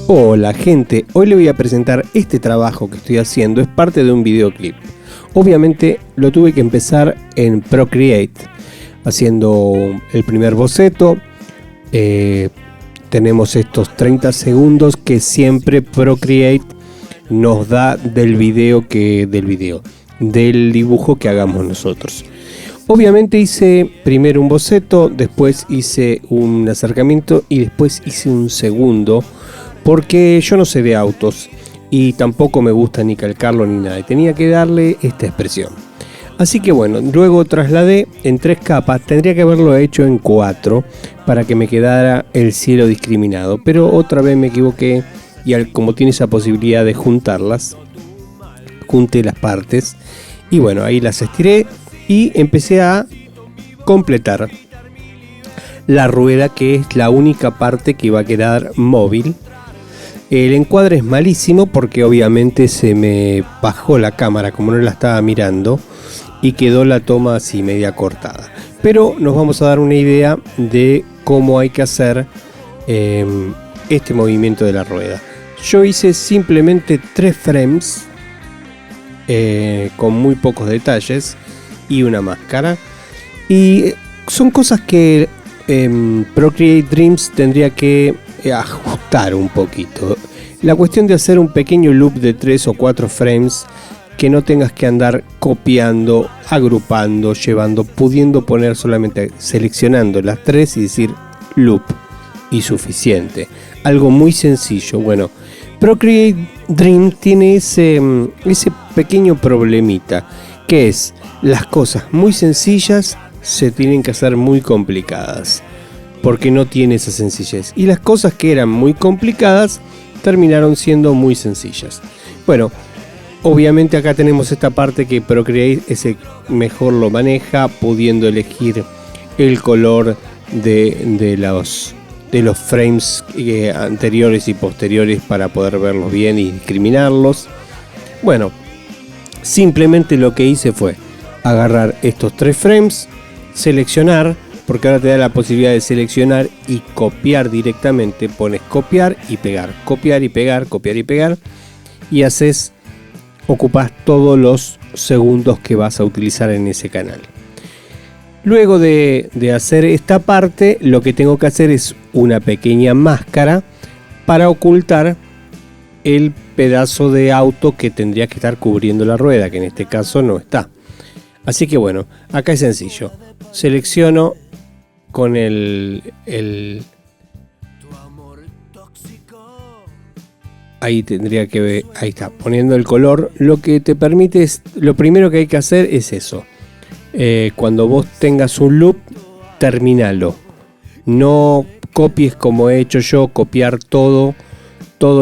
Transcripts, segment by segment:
Hola gente, hoy le voy a presentar este trabajo que estoy haciendo, es parte de un videoclip. Obviamente lo tuve que empezar en Procreate, haciendo el primer boceto. Tenemos estos 30 segundos que siempre Procreate nos da del dibujo que hagamos nosotros. Obviamente hice primero un boceto, después hice un acercamiento y después hice un segundo, porque yo no sé de autos y tampoco me gusta ni calcarlo ni nada, y tenía que darle esta expresión. Así que bueno, luego trasladé en 3 capas, tendría que haberlo hecho en 4 para que me quedara el cielo discriminado, pero otra vez me equivoqué y como tiene esa posibilidad de juntarlas, junté las partes y bueno, ahí las estiré y empecé a completar la rueda, que es la única parte que va a quedar móvil. El encuadre es malísimo porque obviamente se me bajó la cámara como no la estaba mirando y quedó la toma así media cortada, pero nos vamos a dar una idea de cómo hay que hacer este movimiento de la rueda. Yo hice simplemente 3 frames con muy pocos detalles y una máscara, y son cosas que Procreate Dreams tendría que ajustar un poquito. La cuestión de hacer un pequeño loop de 3 o 4 frames, que no tengas que andar copiando, agrupando, llevando, pudiendo poner solamente seleccionando las 3 y decir loop y suficiente. Algo muy sencillo. Bueno, Procreate Dream tiene ese pequeño problemita, que es las cosas muy sencillas se tienen que hacer muy complicadas, porque no tiene esa sencillez, y las cosas que eran muy complicadas terminaron siendo muy sencillas. Bueno, obviamente acá tenemos esta parte que Procreate mejor lo maneja, pudiendo elegir el color de los frames anteriores y posteriores para poder verlos bien y discriminarlos. Bueno, simplemente lo que hice fue agarrar estos 3 frames, seleccionar, porque ahora te da la posibilidad de seleccionar y copiar directamente. Pones copiar y pegar, copiar y pegar, copiar y pegar, y ocupas todos los segundos que vas a utilizar en ese canal. Luego de hacer esta parte, lo que tengo que hacer es una pequeña máscara para ocultar el pedazo de auto que tendría que estar cubriendo la rueda, que en este caso no está. Así que bueno, acá es sencillo. Selecciono con ahí tendría que ver, ahí está, poniendo el color. Lo que te permite es, lo primero que hay que hacer es eso. Cuando vos tengas un loop, terminalo. No copies como he hecho yo, copiar todo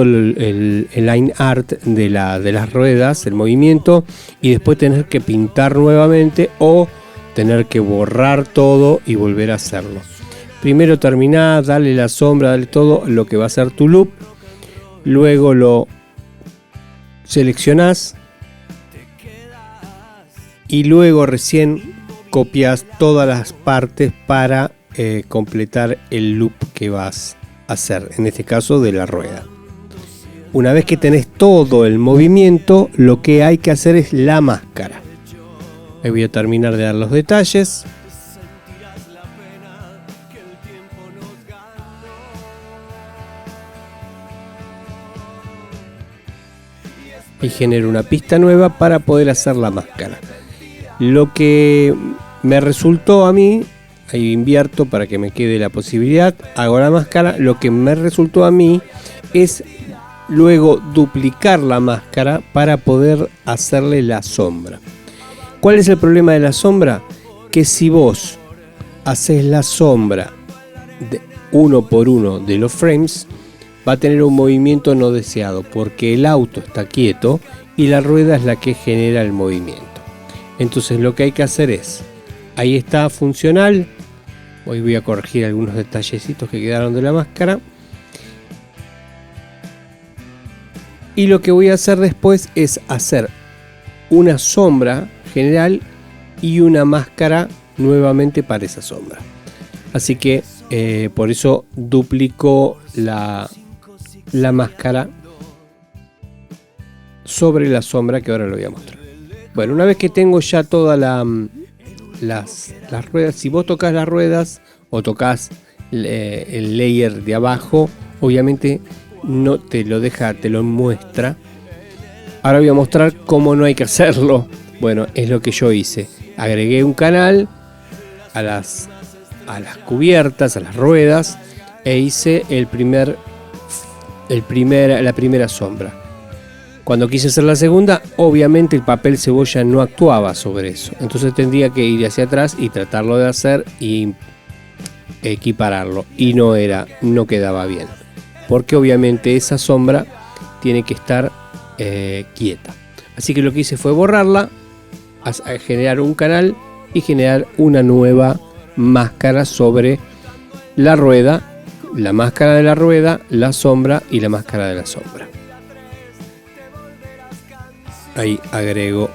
el line art de las ruedas, el movimiento, y después tener que pintar nuevamente o tener que borrar todo y volver a hacerlo. Primero terminá, dale la sombra, dale todo lo que va a ser tu loop. Luego lo seleccionás y luego recién copias todas las partes para completar el loop que vas a hacer, en este caso de la rueda. Una vez que tenés todo el movimiento, lo que hay que hacer es la máscara. Ahí voy a terminar de dar los detalles. Y genero una pista nueva para poder hacer la máscara. Lo que me resultó a mí, ahí invierto para que me quede la posibilidad, hago la máscara. Lo que me resultó a mí es luego duplicar la máscara para poder hacerle la sombra. ¿Cuál es el problema de la sombra? Que si vos haces la sombra de uno por uno de los frames, va a tener un movimiento no deseado, porque el auto está quieto y la rueda es la que genera el movimiento. Entonces lo que hay que hacer es, ahí está funcional. Hoy voy a corregir algunos detallecitos que quedaron de la máscara. Y lo que voy a hacer después es hacer una sombra general y una máscara nuevamente para esa sombra. Así que por eso duplico la máscara sobre la sombra, que ahora lo voy a mostrar. Bueno, una vez que tengo ya todas las ruedas, si vos tocas las ruedas o tocas el layer de abajo, obviamente no te lo deja, te lo muestra. Ahora voy a mostrar cómo no hay que hacerlo. Bueno, es lo que yo hice. Agregué un canal a las cubiertas, a las ruedas, e hice la primera sombra. Cuando quise hacer la segunda, obviamente el papel cebolla no actuaba sobre eso. Entonces tendría que ir hacia atrás y tratarlo de hacer y equipararlo. Y no quedaba bien. Porque obviamente esa sombra tiene que estar quieta. Así que lo que hice fue borrarla, a generar un canal y generar una nueva máscara sobre la rueda, la máscara de la rueda, la sombra y la máscara de la sombra. Ahí agrego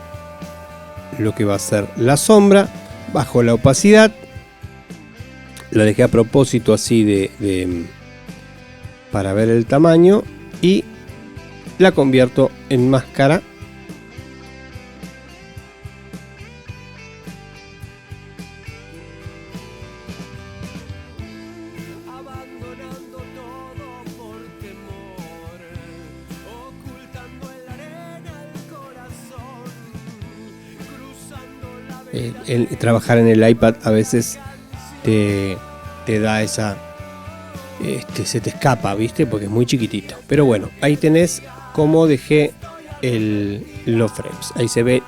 lo que va a ser la sombra, bajo la opacidad, la dejé a propósito así para ver el tamaño, y la convierto en máscara. Trabajar en el iPad a veces te da esa... se te escapa, ¿viste? Porque es muy chiquitito. Pero bueno, ahí tenés cómo dejé los frames. Ahí se ve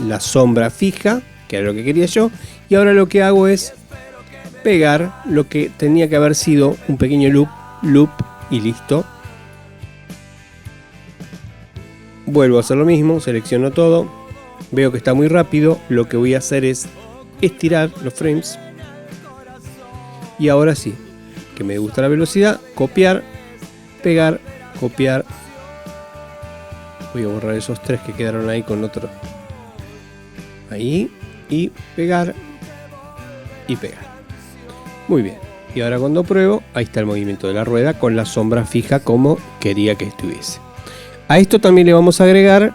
la sombra fija, que era lo que quería yo. Y ahora lo que hago es pegar lo que tenía que haber sido un pequeño loop y listo. Vuelvo a hacer lo mismo, selecciono todo. Veo que está muy rápido. Lo que voy a hacer es estirar los frames. Y ahora sí, que me gusta la velocidad, copiar, pegar, copiar. Voy a borrar esos tres que quedaron ahí con otro. Ahí, y pegar y pegar. Muy bien. Y ahora cuando pruebo, ahí está el movimiento de la rueda con la sombra fija como quería que estuviese. A esto también le vamos a agregar,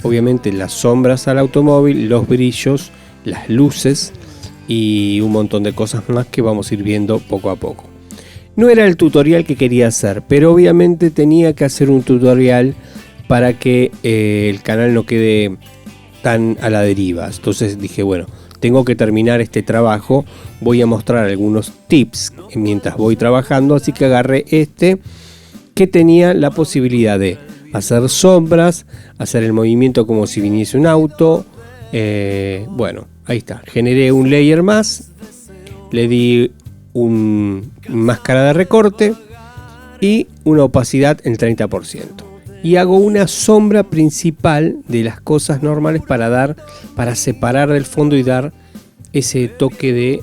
obviamente, las sombras al automóvil, los brillos, las luces y un montón de cosas más que vamos a ir viendo poco a poco. No era el tutorial que quería hacer, pero obviamente tenía que hacer un tutorial para que el canal no quede tan a la deriva. Entonces dije, bueno, tengo que terminar este trabajo, voy a mostrar algunos tips mientras voy trabajando, así que agarré este que tenía la posibilidad de hacer sombras, hacer el movimiento como si viniese un auto. Bueno, ahí está, generé un layer más, le di una máscara de recorte y una opacidad en 30%. Y hago una sombra principal de las cosas normales para separar del fondo y dar ese toque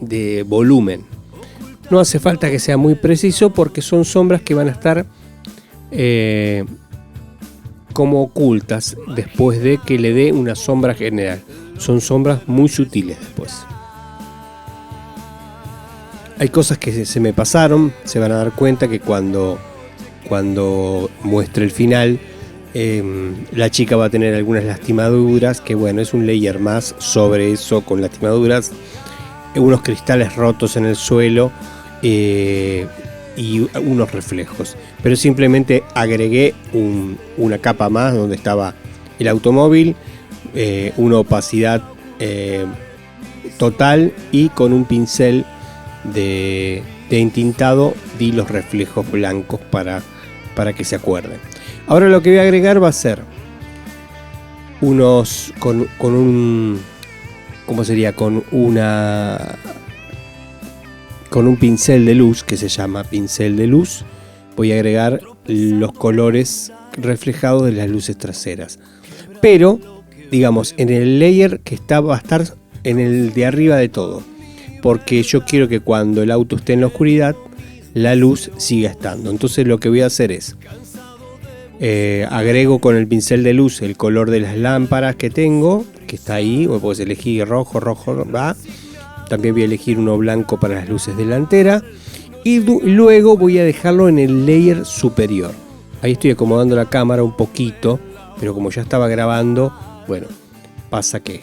de volumen. No hace falta que sea muy preciso porque son sombras que van a estar como ocultas después de que le dé una sombra general. Son sombras muy sutiles después. Hay cosas que se me pasaron, se van a dar cuenta que cuando muestre el final, la chica va a tener algunas lastimaduras, que bueno, es un layer más sobre eso con lastimaduras, unos cristales rotos en el suelo y unos reflejos. Pero simplemente agregué una capa más donde estaba el automóvil, una opacidad total, y con un pincel de entintado di los reflejos blancos para que se acuerden. Ahora lo que voy a agregar va a ser unos con un pincel de luz, que se llama pincel de luz. Voy a agregar los colores reflejados de las luces traseras, pero digamos en el layer que va a estar en el de arriba de todo, porque yo quiero que cuando el auto esté en la oscuridad la luz siga estando. Entonces lo que voy a hacer es agrego con el pincel de luz el color de las lámparas que tengo, que está ahí, o puedes elegir rojo, va. También voy a elegir uno blanco para las luces delanteras, y luego voy a dejarlo en el layer superior. Ahí estoy acomodando la cámara un poquito, pero como ya estaba grabando, bueno, pasa que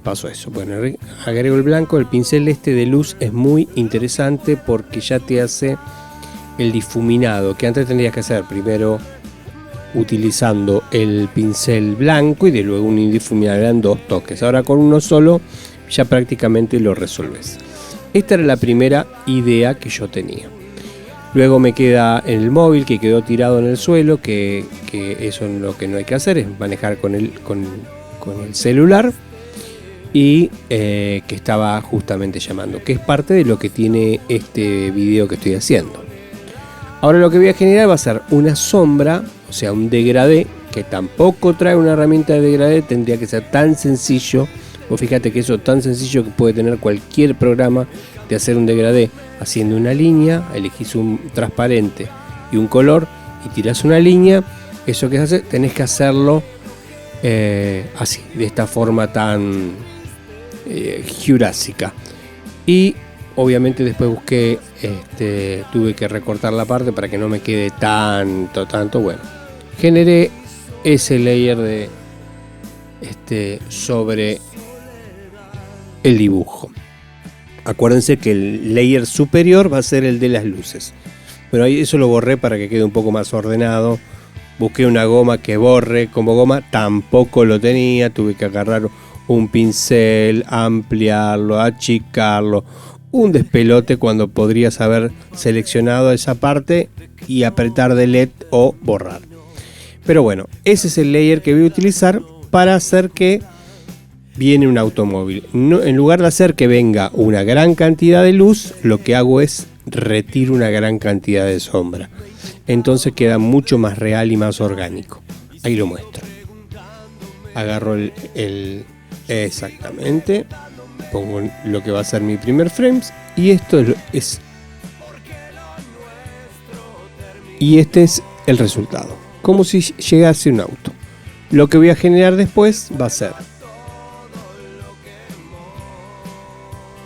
pasó eso. Bueno, agrego el blanco. El pincel de luz es muy interesante porque ya te hace el difuminado, que antes tendrías que hacer primero utilizando el pincel blanco y de luego un difuminador. Eran 2 toques. Ahora con uno solo ya prácticamente lo resolves. Esta era la primera idea que yo tenía. Luego me queda el móvil que quedó tirado en el suelo, que eso es lo que no hay que hacer, es manejar con el celular, y que estaba justamente llamando, que es parte de lo que tiene este video que estoy haciendo. Ahora lo que voy a generar va a ser una sombra, o sea, un degradé, que tampoco trae una herramienta de degradé, tendría que ser tan sencillo. Vos fíjate que eso es tan sencillo que puede tener cualquier programa de hacer un degradé, haciendo una línea, elegís un transparente y un color y tirás una línea. Eso que hace, tenés que hacerlo así, de esta forma tan jurásica. Y obviamente después busqué, tuve que recortar la parte para que no me quede tanto. Bueno, generé ese layer sobre el dibujo. Acuérdense que el layer superior va a ser el de las luces. Pero ahí eso lo borré para que quede un poco más ordenado. Busqué una goma que borre como goma, tampoco lo tenía. Tuve que agarrar un pincel, ampliarlo, achicarlo. Un despelote cuando podrías haber seleccionado esa parte y apretar delete o borrar. Pero bueno, ese es el layer que voy a utilizar para hacer que viene un automóvil. No, en lugar de hacer que venga una gran cantidad de luz, lo que hago es retiro una gran cantidad de sombra. Entonces queda mucho más real y más orgánico. Ahí lo muestro. Agarro exactamente. Pongo lo que va a ser mi primer frames. Y esto es. Y este es el resultado. Como si llegase un auto. Lo que voy a generar después va a ser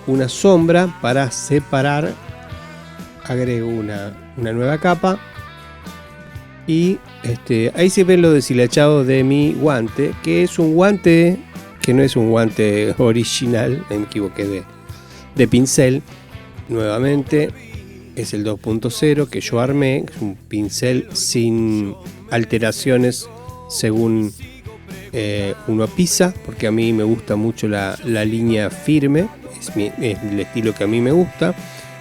una sombra para separar. Agrego una nueva capa. Y ahí se ven lo deshilachado de mi guante, que es un guante que no es un guante original, me equivoqué de pincel. Nuevamente es el 2.0 que yo armé, es un pincel sin alteraciones según uno pisa, porque a mí me gusta mucho la línea firme, es el estilo que a mí me gusta,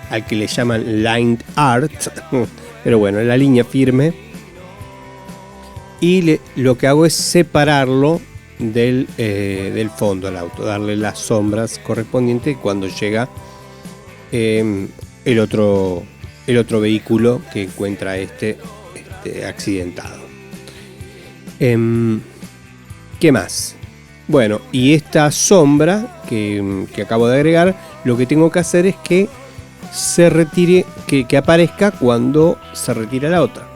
al que le llaman line art, pero bueno, la línea firme. Y lo que hago es separarlo del fondo al auto, darle las sombras correspondientes cuando llega el otro vehículo que encuentra accidentado. ¿Qué más? Bueno, y esta sombra que acabo de agregar, lo que tengo que hacer es que se retire, que aparezca cuando se retira la otra.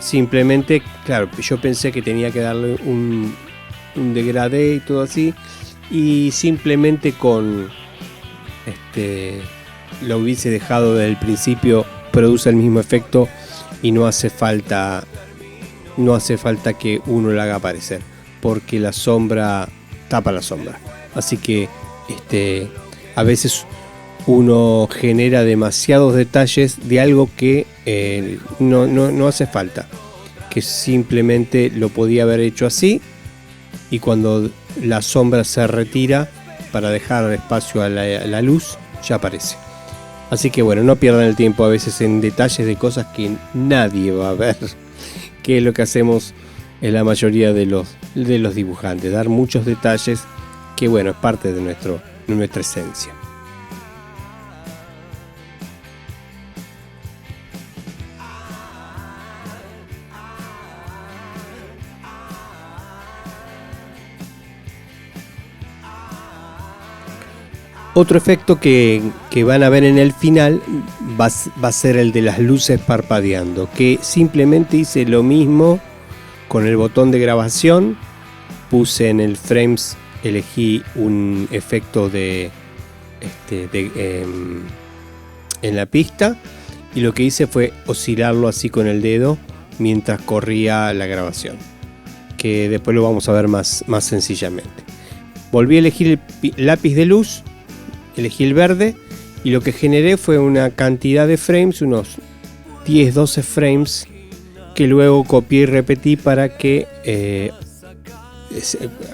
Simplemente, claro, yo pensé que tenía que darle un degradé y todo así, y simplemente con lo hubiese dejado desde el principio, produce el mismo efecto y no hace falta que uno la haga aparecer, porque la sombra tapa la sombra. Así que a veces uno genera demasiados detalles de algo que no hace falta, que simplemente lo podía haber hecho así, y cuando la sombra se retira para dejar espacio a la luz, ya aparece. Así que bueno, no pierdan el tiempo a veces en detalles de cosas que nadie va a ver, que es lo que hacemos en la mayoría de los dibujantes, dar muchos detalles que bueno, es parte de nuestra esencia. Otro efecto que van a ver en el final va a ser el de las luces parpadeando, que simplemente hice lo mismo con el botón de grabación, puse en el frames, elegí un efecto de en la pista, y lo que hice fue oscilarlo así con el dedo mientras corría la grabación, que después lo vamos a ver más sencillamente. Volví a elegir el lápiz de luz, elegí el verde, y lo que generé fue una cantidad de frames, unos 10-12 frames, que luego copié y repetí para que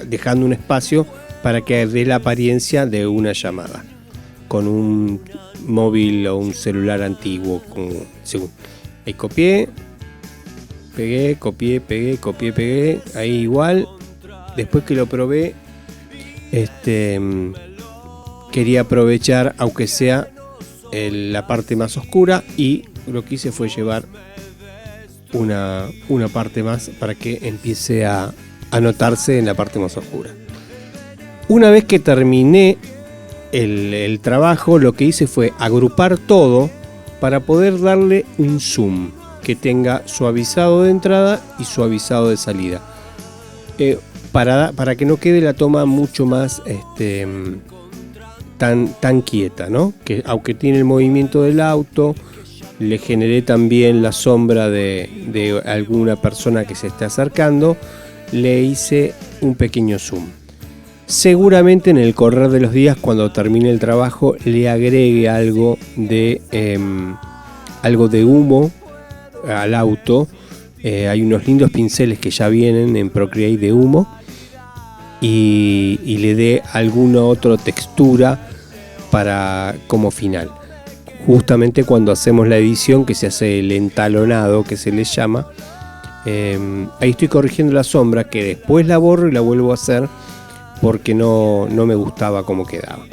dejando un espacio para que dé la apariencia de una llamada con un móvil o un celular antiguo, según. Ahí copié, pegué, copié, pegué, ahí igual. Después que lo probé, quería aprovechar, aunque sea la parte más oscura, y lo que hice fue llevar una parte más para que empiece a notarse en la parte más oscura. Una vez que terminé el trabajo, lo que hice fue agrupar todo para poder darle un zoom que tenga suavizado de entrada y suavizado de salida, para que no quede la toma mucho más tan quieta, ¿no? Que aunque tiene el movimiento del auto, le generé también la sombra de alguna persona que se está acercando, le hice un pequeño zoom. Seguramente en el correr de los días, cuando termine el trabajo, le agregue algo de humo al auto. Hay unos lindos pinceles que ya vienen en Procreate de humo, y le dé alguna otra textura como final. Justamente cuando hacemos la edición, que se hace el entalonado, que se les llama, ahí estoy corrigiendo la sombra, que después la borro y la vuelvo a hacer porque no me gustaba cómo quedaba.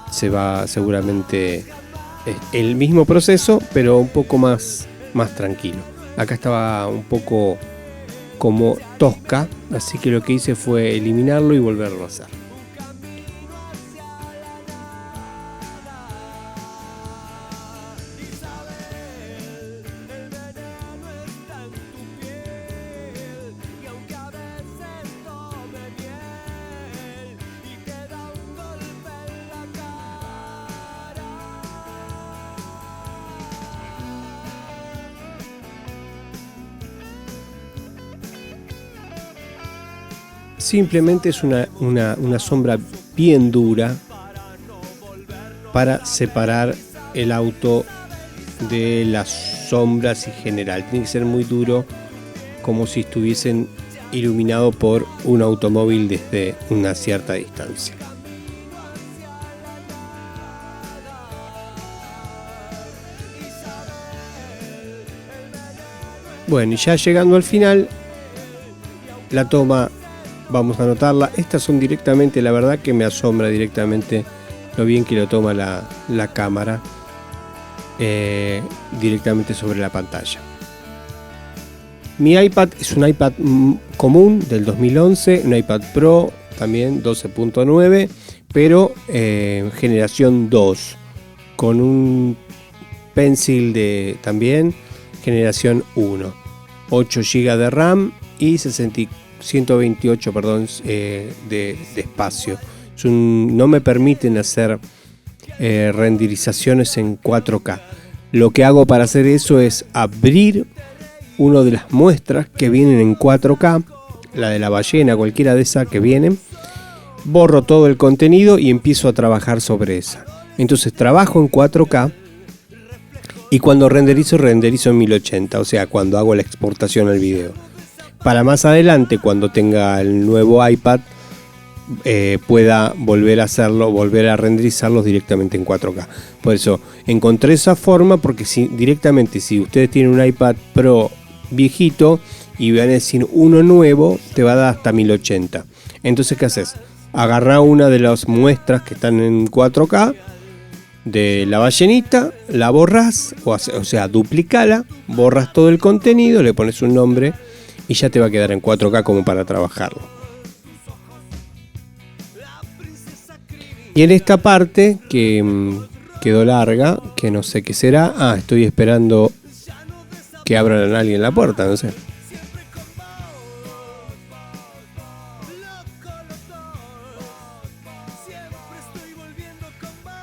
Se va seguramente el mismo proceso, pero un poco más tranquilo. Acá estaba un poco como tosca, así que lo que hice fue eliminarlo y volverlo a hacer. Simplemente es una sombra bien dura para separar el auto de las sombras en general. Tiene que ser muy duro, como si estuviesen iluminado por un automóvil desde una cierta distancia. Bueno, y ya llegando al final, la toma, vamos a notarla. Estas son directamente, la verdad que me asombra directamente lo bien que lo toma la cámara directamente sobre la pantalla. Mi iPad es un iPad común del 2011, un iPad Pro también 12.9, pero generación 2, con un Pencil también generación 1, 8 GB de RAM y 128 de espacio. No me permiten hacer renderizaciones en 4K. Lo que hago para hacer eso es abrir una de las muestras que vienen en 4K, la de la ballena, cualquiera de esas que vienen, borro todo el contenido y empiezo a trabajar sobre esa. Entonces trabajo en 4K y cuando renderizo en 1080, o sea, cuando hago la exportación al video. Para más adelante, cuando tenga el nuevo iPad, pueda volver a hacerlo, volver a renderizarlos directamente en 4K. Por eso encontré esa forma, porque si ustedes tienen un iPad Pro viejito y van a decir uno nuevo, te va a dar hasta 1080. Entonces, ¿qué haces? Agarrá una de las muestras que están en 4K de la ballenita, la borras, o sea, duplicala, borras todo el contenido, le pones un nombre y ya te va a quedar en 4K como para trabajarlo. Y en esta parte que quedó larga, que no sé qué será. Estoy esperando que abran a alguien la puerta, no sé.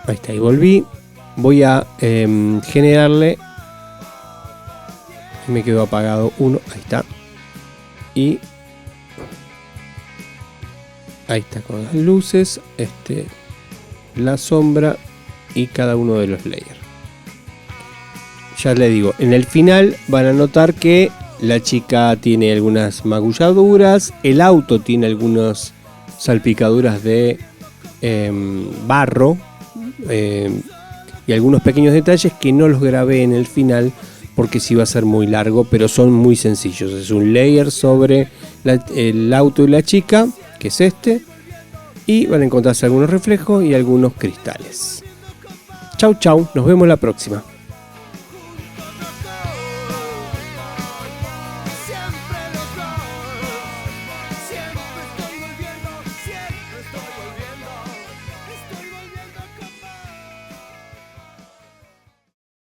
Ahí está, y volví. voy a generarle. Me quedó apagado uno, ahí está. Y ahí está con las luces, la sombra y cada uno de los layers. Ya les digo, en el final van a notar que la chica tiene algunas magulladuras, el auto tiene algunas salpicaduras de barro y algunos pequeños detalles que no los grabé en el final porque sí va a ser muy largo, pero son muy sencillos. Es un layer sobre el auto y la chica, que es y van a encontrarse algunos reflejos y algunos cristales. Chau chau, nos vemos la próxima.